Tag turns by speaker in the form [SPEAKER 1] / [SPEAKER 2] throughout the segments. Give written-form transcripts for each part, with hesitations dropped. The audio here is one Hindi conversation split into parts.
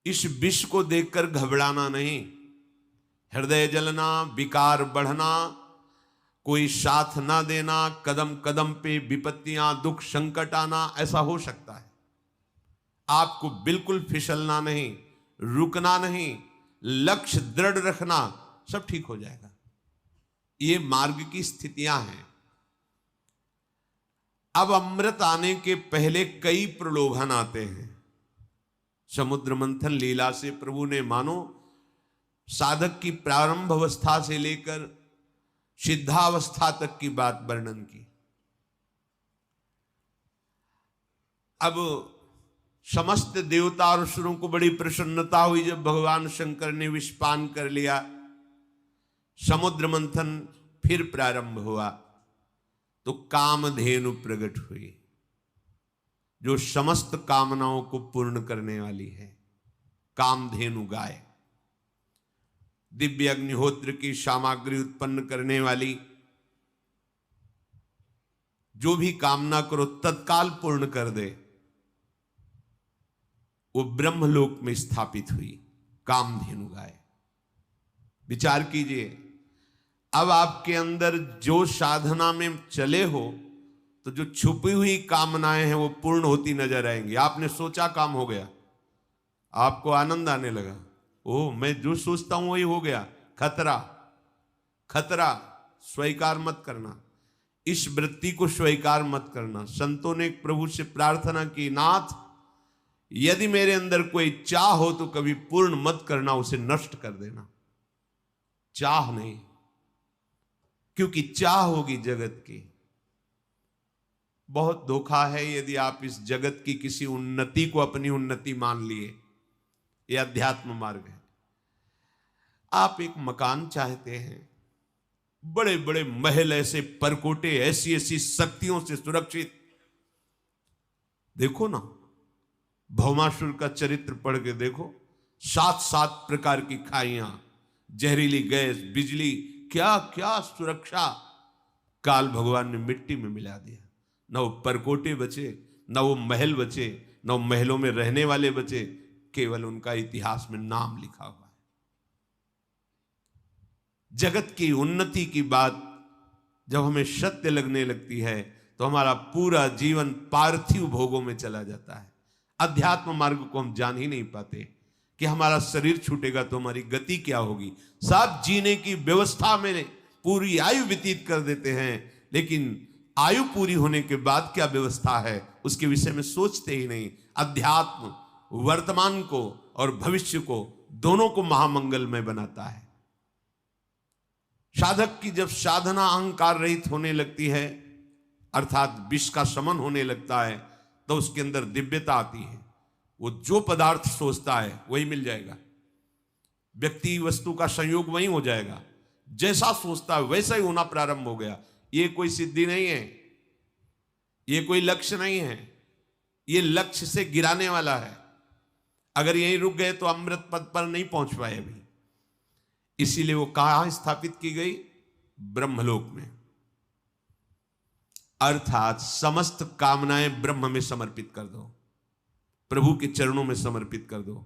[SPEAKER 1] इस विष को देखकर घबराना नहीं, हृदय जलना, विकार बढ़ना, कोई साथ ना देना, कदम कदम पे विपत्तियां, दुख, संकट आना, ऐसा हो सकता है। आपको बिल्कुल फिसलना नहीं, रुकना नहीं, लक्ष्य दृढ़ रखना, सब ठीक हो जाएगा। ये मार्ग की स्थितियां हैं। अब अमृत आने के पहले कई प्रलोभन आते हैं। समुद्र मंथन लीला से प्रभु ने मानो साधक की प्रारंभ अवस्था से लेकर सिद्धावस्था तक की बात वर्णन की। अब समस्त देवता और असुरों को बड़ी प्रसन्नता हुई जब भगवान शंकर ने विषपान कर लिया। समुद्र मंथन फिर प्रारंभ हुआ तो कामधेनु प्रकट हुई, जो समस्त कामनाओं को पूर्ण करने वाली है। कामधेनु गाय, दिव्य अग्निहोत्र की सामग्री उत्पन्न करने वाली, जो भी कामना करो तत्काल पूर्ण कर दे, वो ब्रह्मलोक में स्थापित हुई कामधेनु गाय। विचार कीजिए, अब आपके अंदर जो साधना में चले हो तो जो छुपी हुई कामनाएं हैं वो पूर्ण होती नजर आएंगी। आपने सोचा काम हो गया, आपको आनंद आने लगा, ओह मैं जो सोचता हूं वही हो गया। खतरा, खतरा स्वीकार मत करना, इस वृत्ति को स्वीकार मत करना। संतों ने प्रभु से प्रार्थना की, नाथ यदि मेरे अंदर कोई चाह हो तो कभी पूर्ण मत करना, उसे नष्ट कर देना। चाह नहीं, क्योंकि चाह होगी जगत की। बहुत धोखा है यदि आप इस जगत की किसी उन्नति को अपनी उन्नति मान लिए। यह अध्यात्म मार्ग है। आप एक मकान चाहते हैं, बड़े बड़े महल, ऐसे परकोटे, ऐसी ऐसी शक्तियों से सुरक्षित। देखो ना, भौमासुर का चरित्र पढ़ के देखो, 7 प्रकार की खाइयां, जहरीली गैस, बिजली, क्या क्या सुरक्षा काल भगवान ने मिट्टी में मिला दिया। न वो परकोटे बचे, न वो महल बचे, न वो महलों में रहने वाले बचे, केवल उनका इतिहास में नाम लिखा हुआ है। जगत की उन्नति की बात जब हमें सत्य लगने लगती है तो हमारा पूरा जीवन पार्थिव भोगों में चला जाता है। अध्यात्म मार्ग को हम जान ही नहीं पाते कि हमारा शरीर छूटेगा तो हमारी गति क्या होगी। सब जीने की व्यवस्था में पूरी आयु व्यतीत कर देते हैं, लेकिन आयु पूरी होने के बाद क्या व्यवस्था है उसके विषय में सोचते ही नहीं। अध्यात्म वर्तमान को और भविष्य को दोनों को महामंगलमय बनाता है। साधक की जब साधना अहंकार रहित होने लगती है, अर्थात विष का शमन होने लगता है, तो उसके अंदर दिव्यता आती है। वो जो पदार्थ सोचता है वही मिल जाएगा, व्यक्ति वस्तु का संयोग वही हो जाएगा। जैसा सोचता है वैसा ही होना प्रारंभ हो गया। ये कोई सिद्धि नहीं है, ये कोई लक्ष्य नहीं है, ये लक्ष्य से गिराने वाला है। अगर यहीं रुक गए तो अमृत पद पर नहीं पहुंच पाए अभी। इसीलिए वो कहां स्थापित की गई? ब्रह्मलोक में। अर्थात समस्त कामनाएं ब्रह्म में समर्पित कर दो, प्रभु के चरणों में समर्पित कर दो।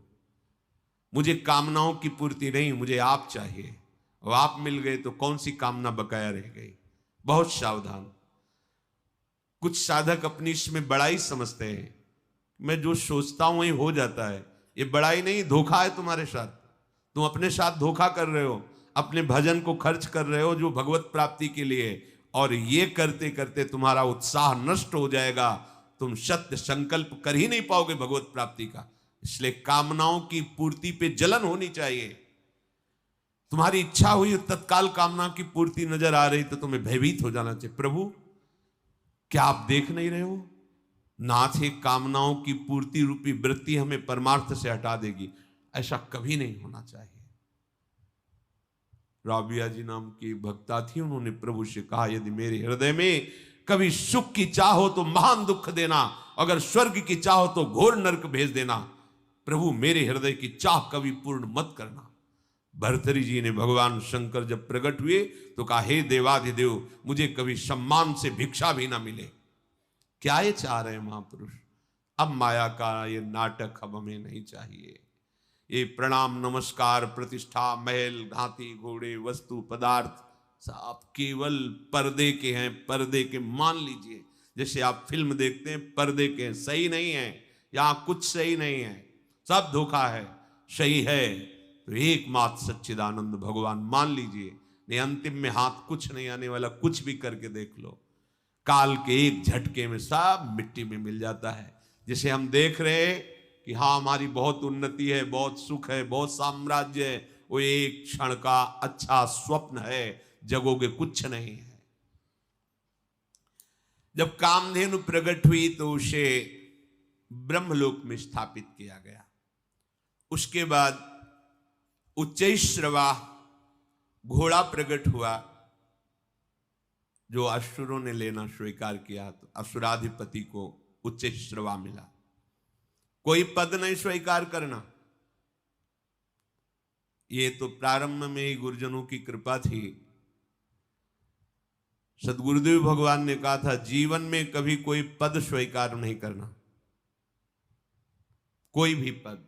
[SPEAKER 1] मुझे कामनाओं की पूर्ति नहीं, मुझे आप चाहिए। और आप मिल गए तो कौन सी कामना बकाया रह गई। बहुत सावधान। कुछ साधक अपनी इसमें बड़ाई समझते हैं, मैं जो सोचता हूं वही हो जाता है। ये बड़ाई नहीं, धोखा है तुम्हारे साथ। तुम अपने साथ धोखा कर रहे हो, अपने भजन को खर्च कर रहे हो जो भगवत प्राप्ति के लिए, और ये करते करते तुम्हारा उत्साह नष्ट हो जाएगा। तुम सत्य संकल्प कर ही नहीं पाओगे भगवत प्राप्ति का। इसलिए कामनाओं की पूर्ति पे जलन होनी चाहिए। तुम्हारी इच्छा हुई, तत्काल कामना की पूर्ति नजर आ रही तो तुम्हें भयभीत हो जाना चाहिए। प्रभु क्या आप देख नहीं रहे हो? नाथ ही कामनाओं की पूर्ति रूपी वृत्ति हमें परमार्थ से हटा देगी। ऐसा कभी नहीं होना चाहिए। राबिया जी नाम की भक्ता थी, उन्होंने प्रभु से कहा, यदि मेरे हृदय में कभी सुख की चाह हो तो महान दुख देना, अगर स्वर्ग की चाह हो तो घोर नरक भेज देना। प्रभु मेरे हृदय की चाह कभी पूर्ण मत करना। भर्तरी जी ने भगवान शंकर जब प्रकट हुए तो कहा, हे देवाधिदेव, मुझे कभी सम्मान से भिक्षा भी ना मिले। क्या ये चाह रहे हैं महापुरुष? अब माया का ये नाटक अब हमें नहीं चाहिए। ये प्रणाम नमस्कार प्रतिष्ठा महल घाती घोड़े वस्तु पदार्थ सब केवल पर्दे के हैं, पर्दे के। मान लीजिए जैसे आप फिल्म देखते हैं, पर्दे के हैं, सही नहीं है, यहां कुछ सही नहीं है, सब धोखा है। सही है तो एकमात्र सच्चिदानंद भगवान मान लीजिए, नहीं अंतिम में हाथ कुछ नहीं आने वाला, कुछ भी करके देख लो, काल के एक झटके में सब मिट्टी में मिल जाता है। जिसे हम देख रहे हैं कि हाँ हमारी बहुत उन्नति है, बहुत सुख है, बहुत साम्राज्य है, वो एक क्षण का अच्छा स्वप्न है, जगोगे कुछ नहीं है। जब कामधेनु प्रकट हुई तो उसे ब्रह्मलोक में स्थापित किया गया। उसके बाद उच्चैश्रवा घोड़ा प्रकट हुआ, जो असुरों ने लेना स्वीकार किया, तो असुराधिपति को उच्चैश्रवा मिला। कोई पद नहीं स्वीकार करना, ये तो प्रारंभ में ही गुरुजनों की कृपा थी। सदगुरुदेव भगवान ने कहा था जीवन में कभी कोई पद स्वीकार नहीं करना, कोई भी पद,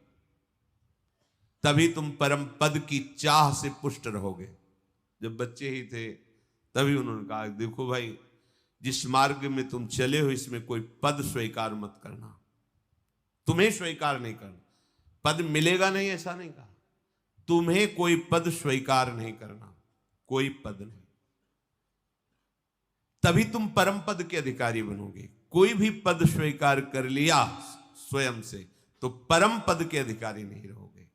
[SPEAKER 1] तभी तुम परम पद की चाह से पुष्ट रहोगे। जब बच्चे ही थे तभी उन्होंने कहा देखो भाई, जिस मार्ग में तुम चले हो इसमें कोई पद स्वीकार मत करना, तुम्हें स्वीकार नहीं करना, पद मिलेगा नहीं ऐसा नहीं कहा, तुम्हें कोई पद स्वीकार नहीं करना, कोई पद नहीं, तभी तुम परम पद के अधिकारी बनोगे। कोई भी पद स्वीकार कर लिया स्वयं से तो परम पद के अधिकारी नहीं रहोगे।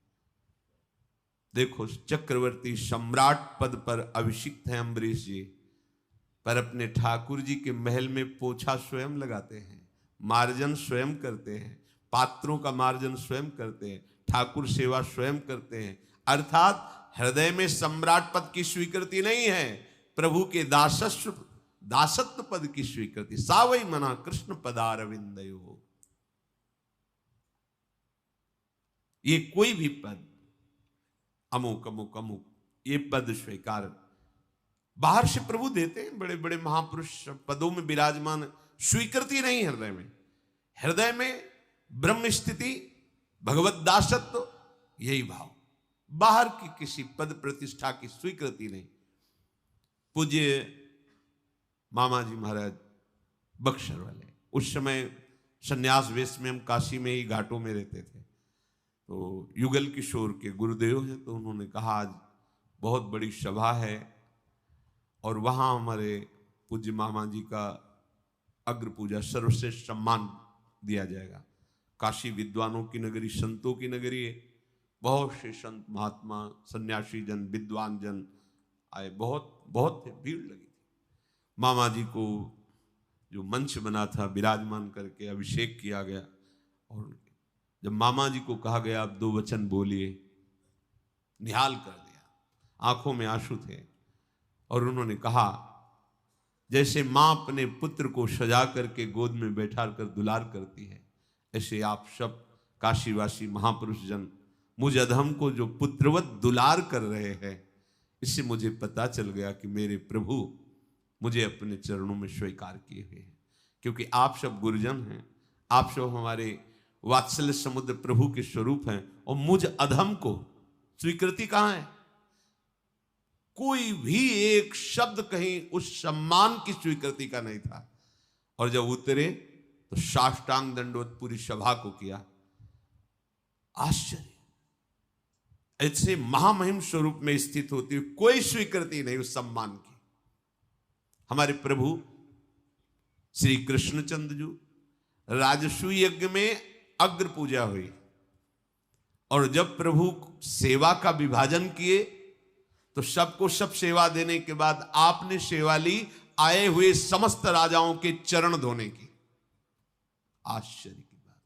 [SPEAKER 1] देखो चक्रवर्ती सम्राट पद पर अभिषिक्त हैं अम्बरीश जी, पर अपने ठाकुर जी के महल में पोछा स्वयं लगाते हैं, मार्जन स्वयं करते हैं, पात्रों का मार्जन स्वयं करते हैं, ठाकुर सेवा स्वयं करते हैं। अर्थात हृदय में सम्राट पद की स्वीकृति नहीं है, प्रभु के दासत्व पद की स्वीकृति। सावई मना कृष्ण पदारविंदयो, ये कोई भी पद अमुक अमुक अमुक ये पद स्वीकार बाहर से प्रभु देते हैं, बड़े बड़े महापुरुष पदों में विराजमान, स्वीकृति नहीं हृदय में। हृदय में ब्रह्म स्थिति, भगवत दासत्व, यही भाव, बाहर की किसी पद प्रतिष्ठा की स्वीकृति नहीं। पूज्य मामा जी महाराज बक्सर वाले, उस समय संन्यास वेश में हम काशी में ही घाटों में रहते थे, तो युगल किशोर के गुरुदेव है, तो उन्होंने कहा आज बहुत बड़ी सभा है और वहाँ हमारे पूज्य मामा जी का अग्र पूजा सर्वश्रेष्ठ सम्मान दिया जाएगा। काशी विद्वानों की नगरी, संतों की नगरी है, बहुत से संत महात्मा सन्यासी जन विद्वान जन आए, बहुत बहुत थे, भीड़ लगी थी। मामा जी को जो मंच बना था विराजमान करके अभिषेक किया गया, और जब मामा जी को कहा गया आप 2 वचन बोलिए, निहाल कर दिया, आंखों में आंसू थे, और उन्होंने कहा जैसे मां अपने पुत्र को सजा करके गोद में बैठा कर दुलार करती है, ऐसे आप सब काशीवासी महापुरुष जन मुझ अधम को जो पुत्रवत दुलार कर रहे हैं, इससे मुझे पता चल गया कि मेरे प्रभु मुझे अपने चरणों में स्वीकार किए हुए हैं। क्योंकि आप सब गुरुजन हैं, आप सब हमारे वात्सल्य समुद्र प्रभु के स्वरूप हैं, और मुझ अधम को स्वीकृति कहां है? कोई भी एक शब्द कहीं उस सम्मान की स्वीकृति का नहीं था। और जब उतरे तो साष्टांग दंडवत पूरी सभा को किया। आश्चर्य, ऐसे महामहिम स्वरूप में स्थित होती हुई कोई स्वीकृति नहीं उस सम्मान की। हमारे प्रभु श्री कृष्णचंद्र जी राजसूय यज्ञ में अग्र पूजा हुई, और जब प्रभु सेवा का विभाजन किए तो सबको सब सेवा देने के बाद आपने सेवा ली आए हुए समस्त राजाओं के चरण धोने की। आश्चर्य की बात,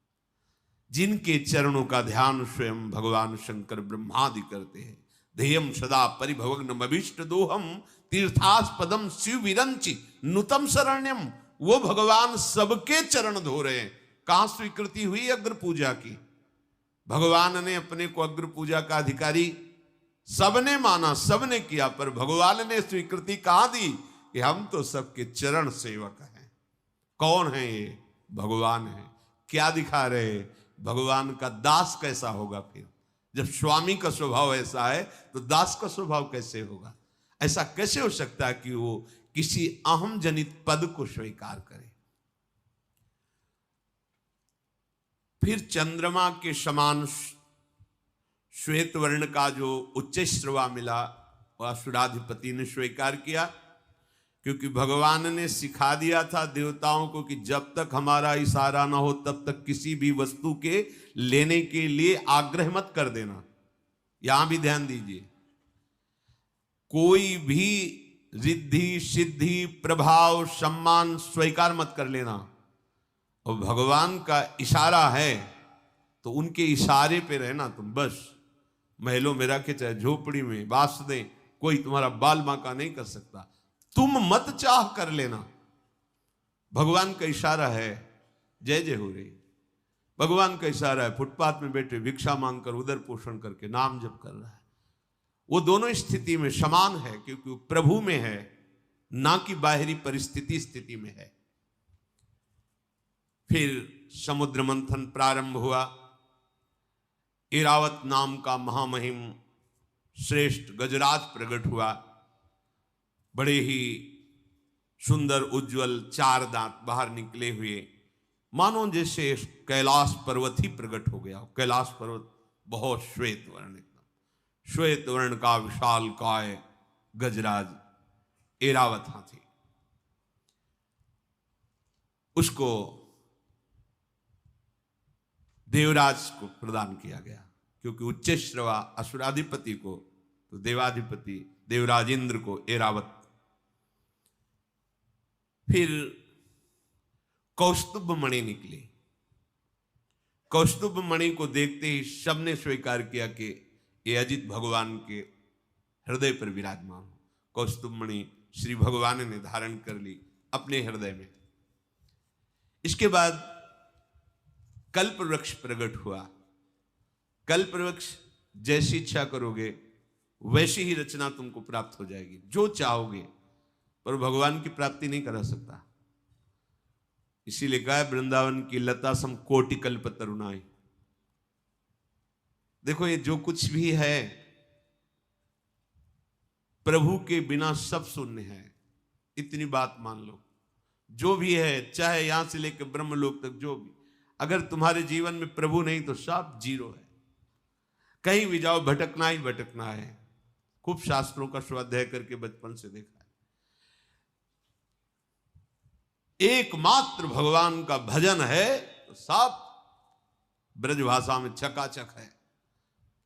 [SPEAKER 1] जिनके चरणों का ध्यान स्वयं भगवान शंकर ब्रह्मादि करते हैं। ध्येयम सदा परिभवग्नम अभीष्ट दोहम तीर्थास्पदम शिव विरंचि नुतम शरण्यम, वो भगवान सबके चरण धो रहे हैं। कहां स्वीकृति हुई अग्र पूजा की? भगवान ने अपने को अग्र पूजा का अधिकारी सबने माना, सबने किया, पर भगवान ने स्वीकृति कहां दी कि हम तो सबके चरण सेवक हैं। कौन है ये? भगवान है। क्या दिखा रहे? भगवान का दास कैसा होगा फिर? जब स्वामी का स्वभाव ऐसा है तो दास का स्वभाव कैसे होगा? ऐसा कैसे हो सकता है कि वो किसी अहम जनित पद को स्वीकार करे? फिर चंद्रमा के समान श्वेत वर्ण का जो उच्च श्रवा मिला वह असुराधिपति ने स्वीकार किया, क्योंकि भगवान ने सिखा दिया था देवताओं को कि जब तक हमारा इशारा ना हो तब तक किसी भी वस्तु के लेने के लिए आग्रह मत कर देना। यहां भी ध्यान दीजिए, कोई भी रिद्धि सिद्धि प्रभाव सम्मान स्वीकार मत कर लेना। और भगवान का इशारा है तो उनके इशारे पे रहना तुम। बस महलों में रखे चाहे झोपड़ी में बास दें, कोई तुम्हारा बाल बांका नहीं कर सकता। तुम मत चाह कर लेना, भगवान का इशारा है। जय जय हो रही, भगवान का इशारा है। फुटपाथ में बैठे भिक्षा मांगकर उदर पोषण करके नाम जप कर रहा है, वो दोनों स्थिति में समान है, क्योंकि वो प्रभु में है, ना कि बाहरी परिस्थिति स्थिति में है। फिर समुद्र मंथन प्रारंभ हुआ। ऐरावत नाम का महामहिम श्रेष्ठ गजराज प्रकट हुआ, बड़े ही सुंदर उज्जवल 4 दांत बाहर निकले हुए, मानो जैसे कैलाश पर्वत ही प्रकट हो गया। कैलाश पर्वत बहुत श्वेत वर्ण, एकदम श्वेत वर्ण का विशाल काय गजराज ऐरावत हाथी। उसको देवराज को प्रदान किया गया, क्योंकि उच्च श्रवा असुराधिपति को तो देवाधिपति देवराज इंद्र को ऐरावत। फिर कौस्तुभ मणि निकली। कौस्तुभ मणि को देखते ही सबने स्वीकार किया कि ये अजित भगवान के हृदय पर विराजमान हो। कौस्तुभ मणि श्री भगवान ने धारण कर ली अपने हृदय में। इसके बाद कल्प वृक्ष प्रकट हुआ। कल्प वृक्ष जैसी इच्छा करोगे वैसी ही रचना तुमको प्राप्त हो जाएगी, जो चाहोगे, पर भगवान की प्राप्ति नहीं करा सकता। इसीलिए कहा है वृंदावन की लता सम कोटि कल्प तरुणाई। देखो ये जो कुछ भी है प्रभु के बिना सब शून्य है, इतनी बात मान लो। जो भी है, चाहे यहां से लेकर ब्रह्मलोक तक, जो भी, अगर तुम्हारे जीवन में प्रभु नहीं तो सब जीरो है। कहीं भी जाओ भटकना ही भटकना है। खूब शास्त्रों का स्वाध्याय करके बचपन से देखा है। एकमात्र भगवान का भजन है तो सब ब्रजभाषा में चकाचक है।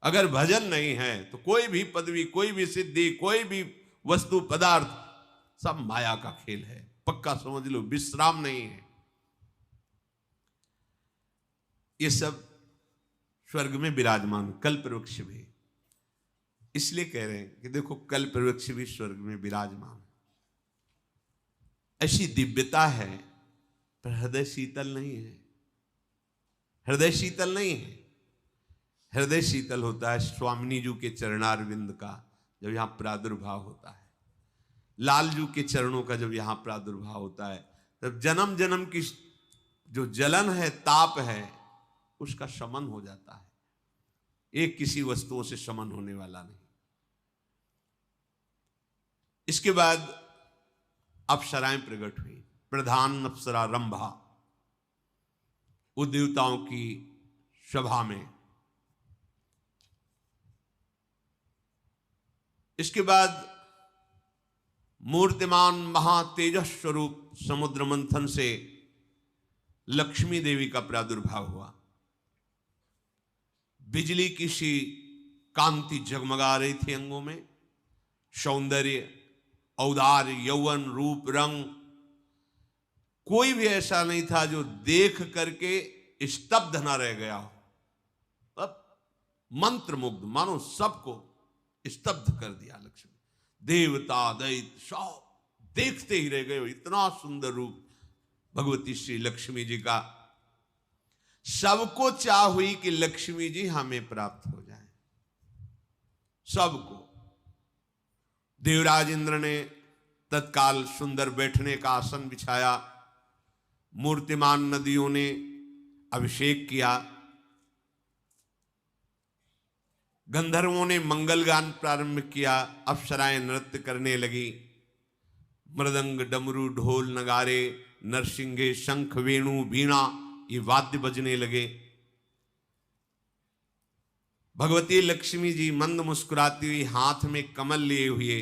[SPEAKER 1] अगर भजन नहीं है तो कोई भी पदवी, कोई भी सिद्धि, कोई भी वस्तु पदार्थ सब माया का खेल है। पक्का समझ लो, विश्राम नहीं है। ये सब स्वर्ग में विराजमान कल्प वृक्ष भी, इसलिए कह रहे हैं कि देखो कल्प वृक्ष भी स्वर्ग में विराजमान। ऐसी दिव्यता है, पर हृदय शीतल नहीं है। हृदय शीतल नहीं है। हृदय शीतल होता है स्वामिनी जी के चरणारविंद का जब यहां प्रादुर्भाव होता है, लालजू के चरणों का जब यहां प्रादुर्भाव होता है, तब जन्म जन्म की जो जलन है, ताप है, उसका शमन हो जाता है। एक किसी वस्तुओं से शमन होने वाला नहीं। इसके बाद अप्सराएं प्रकट हुई। प्रधान अप्सरा रंभा, वो देवताओं की सभा में। इसके बाद मूर्तिमान महातेजस स्वरूप समुद्र मंथन से लक्ष्मी देवी का प्रादुर्भाव हुआ। बिजली की सी कांति जगमगा रही थी अंगों में। सौंदर्य, औदार्य, यौवन, रूप, रंग, कोई भी ऐसा नहीं था जो देख करके स्तब्ध ना रह गया हो। अब मंत्रमुग्ध, मानो सबको स्तब्ध कर दिया लक्ष्मी। देवता दैत्य सब देखते ही रह गए। इतना सुंदर रूप भगवती श्री लक्ष्मी जी का। सबको चाह हुई कि लक्ष्मी जी हमें प्राप्त हो जाए, सबको। देवराज इंद्र ने तत्काल सुंदर बैठने का आसन बिछाया। मूर्तिमान नदियों ने अभिषेक किया। गंधर्वों ने मंगल गान प्रारंभ किया, अप्सराएं नृत्य करने लगी, मृदंग, डमरू, ढोल, नगारे, नरसिंगे, शंख, वेणु, वीणा ये वाद्य बजने लगे। भगवती लक्ष्मी जी मंद मुस्कुराती हुई हाथ में कमल लिए हुए,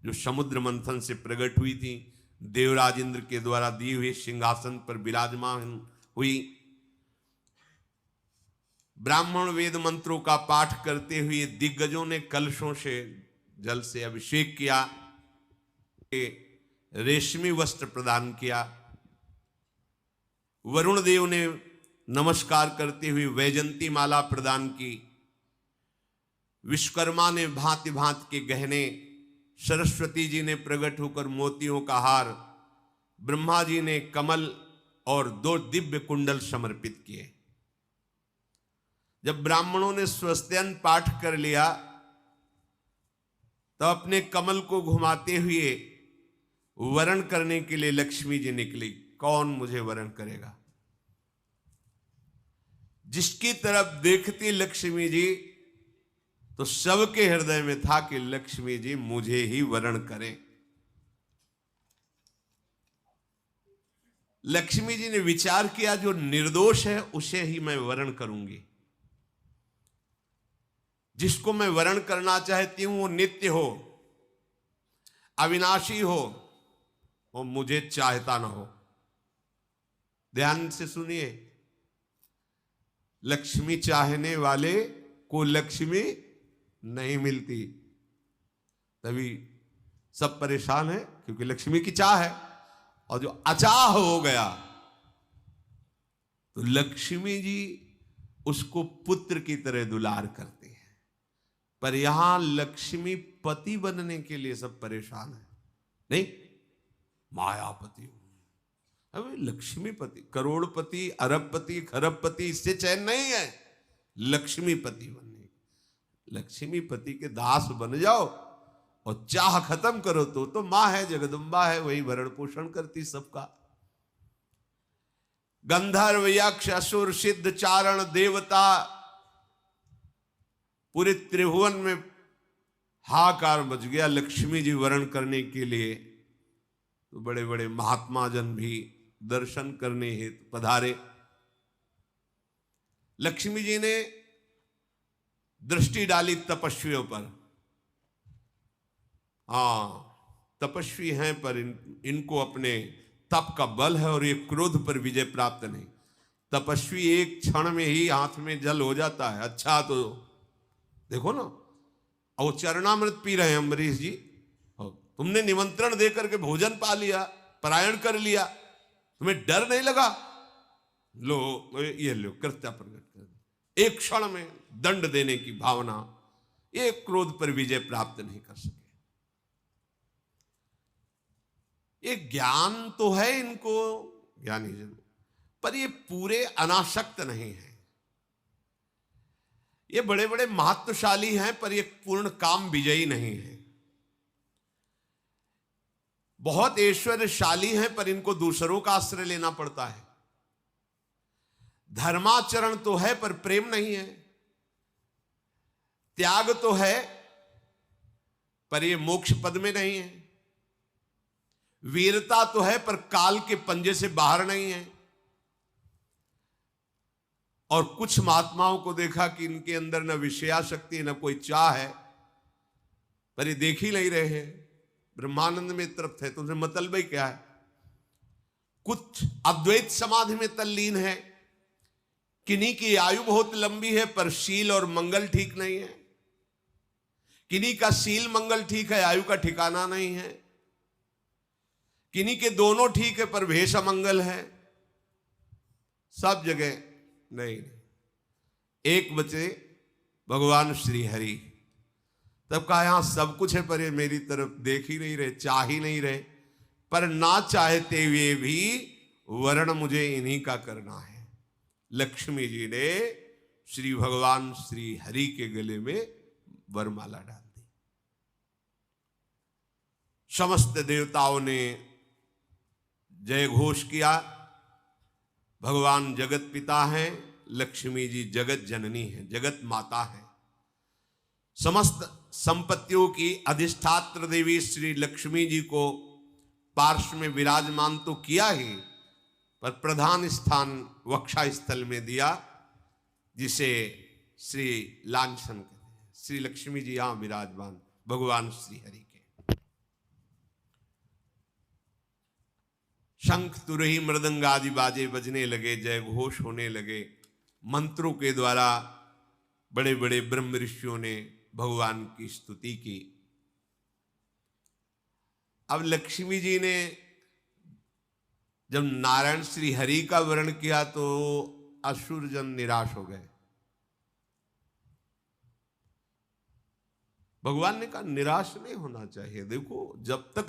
[SPEAKER 1] जो समुद्र मंथन से प्रकट हुई थी, देवराज इंद्र के द्वारा दी हुई सिंहासन पर विराजमान हुई। ब्राह्मण वेद मंत्रों का पाठ करते हुए दिग्गजों ने कलशों से जल से अभिषेक किया, रेशमी वस्त्र प्रदान किया। वरुण देव ने नमस्कार करते हुए वैजंती माला प्रदान की। विश्वकर्मा ने भांति भांति के गहने, सरस्वती जी ने प्रकट होकर मोतियों का हार, ब्रह्मा जी ने कमल और 2 दिव्य कुंडल समर्पित किए। जब ब्राह्मणों ने स्वस्त्यन पाठ कर लिया तो अपने कमल को घुमाते हुए वरण करने के लिए लक्ष्मी जी निकली। कौन मुझे वरण करेगा? जिसकी तरफ देखती लक्ष्मी जी तो सबके हृदय में था कि लक्ष्मी जी मुझे ही वरण करें। लक्ष्मी जी ने विचार किया जो निर्दोष है उसे ही मैं वरण करूंगी। जिसको मैं वरण करना चाहती हूं वो नित्य हो, अविनाशी हो, वो मुझे चाहता ना हो। ध्यान से सुनिए, लक्ष्मी चाहने वाले को लक्ष्मी नहीं मिलती, तभी सब परेशान है, क्योंकि लक्ष्मी की चाह है। और जो अचाह हो गया तो लक्ष्मी जी उसको पुत्र की तरह दुलार करती है। पर यहां लक्ष्मी पति बनने के लिए सब परेशान है। नहीं, मायापति, अबे लक्ष्मीपति, करोड़पति, अरबपति, खरबपति, इससे चैन नहीं है। लक्ष्मीपति बनने, लक्ष्मीपति के दास बन जाओ और चाह खत्म करो तो मां है, जगदम्बा है, वही भरण पोषण करती सबका। गंधर्व, यक्ष, असुर, सिद्ध, चारण, देवता, पूरे त्रिभुवन में हाहाकार मच गया लक्ष्मी जी वरण करने के लिए। तो बड़े बड़े महात्मा जन भी दर्शन करने हेतु पधारे। लक्ष्मी जी ने दृष्टि डाली तपस्वियों पर। तपस्वी हैं पर इनको अपने तप का बल है और ये क्रोध पर विजय प्राप्त नहीं। तपस्वी एक क्षण में ही हाथ में जल हो जाता है। अच्छा, तो देखो ना, वो चरणामृत पी रहे हैं अम्बरीश जी, तुमने निमंत्रण देकर के भोजन पा लिया, परायण कर लिया, तुम्हें डर नहीं लगा? लो ये लो, कृत्या प्रकट कर दे। एक क्षण में दंड देने की भावना, ये क्रोध पर विजय प्राप्त नहीं कर सके। ये ज्ञान तो है इनको, ज्ञानी जन, पर ये पूरे अनासक्त नहीं है। ये बड़े बड़े महत्वशाली हैं पर ये पूर्ण काम विजयी नहीं है। बहुत ऐश्वर्यशाली हैं पर इनको दूसरों का आश्रय लेना पड़ता है। धर्माचरण तो है पर प्रेम नहीं है। त्याग तो है पर ये मोक्ष पद में नहीं है। वीरता तो है पर काल के पंजे से बाहर नहीं है। और कुछ महात्माओं को देखा कि इनके अंदर न विषयाशक्ति न कोई चाह है, पर ये देख ही नहीं रहे हैं, ब्रह्मानंद में तरफ थे, तो उनसे मतलब ही क्या है। कुछ अद्वैत समाधि में तल्लीन है, किन्हीं की आयु बहुत लंबी है पर शील और मंगल ठीक नहीं है। किन्हीं का शील मंगल ठीक है, आयु का ठिकाना नहीं है। किन्हीं के दोनों ठीक है पर भेष अमंगल है। सब जगह नहीं। एक बचे भगवान श्री हरि। तब कहा यहां सब कुछ है पर ये मेरी तरफ देख ही नहीं रहे, चाह ही नहीं रहे। पर ना चाहते हुए भी वर्ण मुझे इन्हीं का करना है। लक्ष्मी जी ने श्री भगवान श्री हरि के गले में वरमाला डाल दी। समस्त देवताओं ने जय घोष किया। भगवान जगत पिता हैं, लक्ष्मी जी जगत जननी है, जगत माता है। समस्त संपत्तियों की अधिष्ठात्र देवी श्री लक्ष्मी जी को पार्श्व में विराजमान तो किया ही, पर प्रधान स्थान वक्षा स्थल में दिया, जिसे श्री लांछन कहते हैं। श्री लक्ष्मी जी यहां विराजमान भगवान श्री हरि के। शंख तुरही मृदंग आदि बाजे बजने लगे, जय घोष होने लगे। मंत्रों के द्वारा बड़े बड़े ब्रह्म ऋषियों ने भगवान की स्तुति की। अब लक्ष्मी जी ने जब नारायण श्री हरि का वर्ण किया तो असुरजन निराश हो गए। भगवान ने कहा निराश नहीं होना चाहिए। देखो, जब तक